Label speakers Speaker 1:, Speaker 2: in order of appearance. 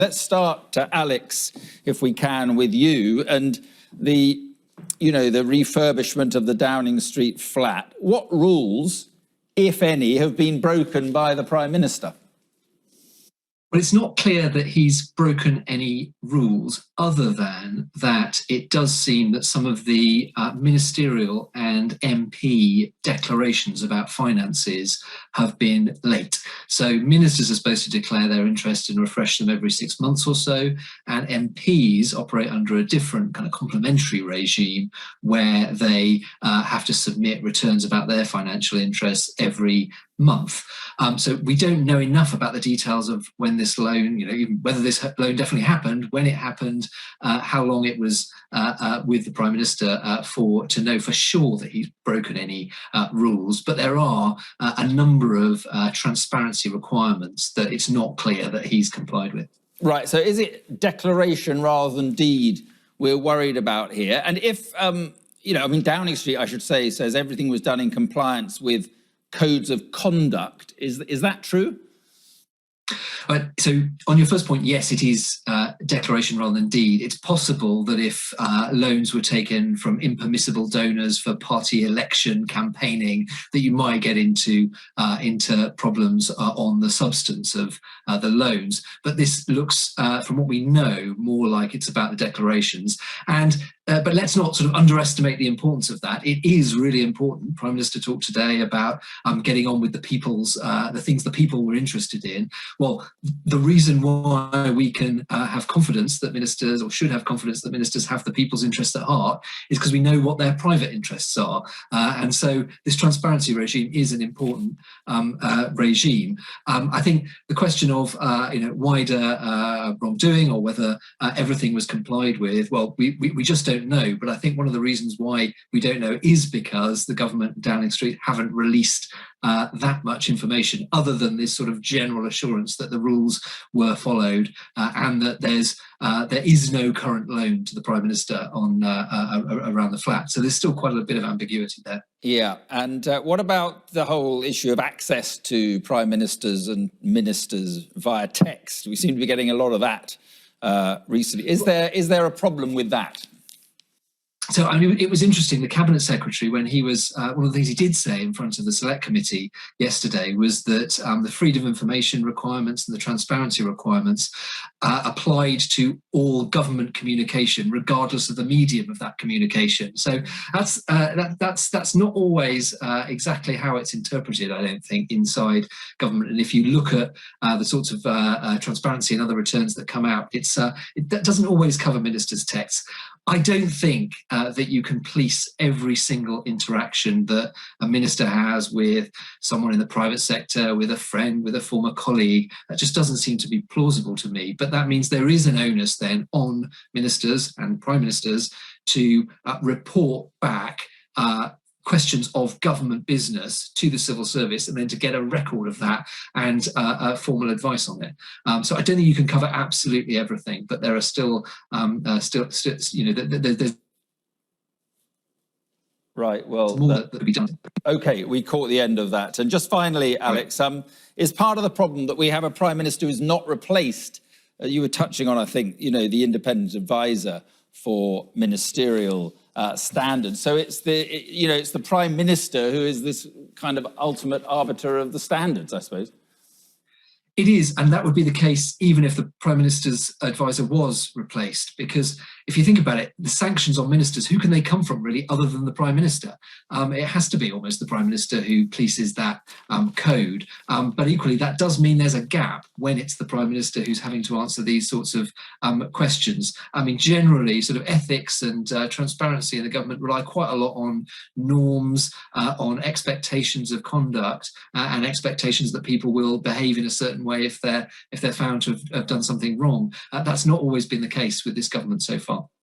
Speaker 1: Let's start, Alex, if we can, with you and the refurbishment of the Downing Street flat. What rules, if any, have been broken by the Prime Minister?
Speaker 2: Well, it's not clear that he's broken any rules other than that it does seem that some of the ministerial and MP declarations about finances have been late. So ministers are supposed to declare their interest and refresh them every 6 months or so, and MPs operate under a different kind of complementary regime where they have to submit returns about their financial interests every month. So we don't know enough about the details of when this loan, even whether this loan definitely happened, when it happened, how long it was with the Prime Minister to know for sure that he's broken any rules. But there are a number of transparency requirements that it's not clear that he's complied with.
Speaker 1: Right, so is it declaration rather than deed we're worried about here? And if, Downing Street, I should say, says everything was done in compliance with codes of conduct. Is that true?
Speaker 2: So on your first point, yes, it is declaration rather than deed. It's possible that if loans were taken from impermissible donors for party election campaigning, that you might get into problems on the substance of the loans. But this looks, from what we know, more like it's about the declarations. But let's not sort of underestimate the importance of that. It is really important. Prime Minister talked today about getting on with the things the people were interested in. Well, the reason why we can have confidence that ministers, or should have confidence that ministers have the people's interests at heart, is because we know what their private interests are. And so this transparency regime is an important regime. I think the question of wider wrongdoing or whether everything was complied with, well, we just don't know. But I think one of the reasons why we don't know is because the government and Downing Street haven't released that much information, other than this sort of general assurance that the rules were followed and that there is no current loan to the Prime Minister around the flat. So there's still quite a bit of ambiguity there.
Speaker 1: Yeah, and what about the whole issue of access to Prime Ministers and ministers via text? We seem to be getting a lot of that recently. Is there a problem with that?
Speaker 2: So, it was interesting. The Cabinet Secretary, when he was, one of the things he did say in front of the Select Committee yesterday was that the freedom of information requirements and the transparency requirements applied to all government communication, regardless of the medium of that communication. So that's not always exactly how it's interpreted, I don't think, inside government. And if you look at the sorts of transparency and other returns that come out, that doesn't always cover ministers' texts. I don't think that you can police every single interaction that a minister has with someone in the private sector, with a friend, with a former colleague. That just doesn't seem to be plausible to me. But that means there is an onus then on ministers and prime ministers to report back questions of government business to the civil service, and then to get a record of that and formal advice on it. So I don't think you can cover absolutely everything, but there are still there's
Speaker 1: right. Well,
Speaker 2: more that could be done.
Speaker 1: Okay, we caught the end of that. And just finally, Alex, right. Is part of the problem that we have a Prime Minister who's not replaced? You were touching on, I think, the independent advisor for ministerial standards. So it's the Prime Minister who is this kind of ultimate arbiter of the standards, I suppose.
Speaker 2: It is, and that would be the case even if the Prime Minister's advisor was replaced, because if you think about it, the sanctions on ministers, who can they come from really other than the Prime Minister? It has to be almost the Prime Minister who polices that code. But equally, that does mean there's a gap when it's the Prime Minister who's having to answer these sorts of questions. Generally, sort of ethics and transparency in the government rely quite a lot on norms, on expectations of conduct, and expectations that people will behave in a certain way if they're found to have done something wrong. That's not always been the case with this government so far.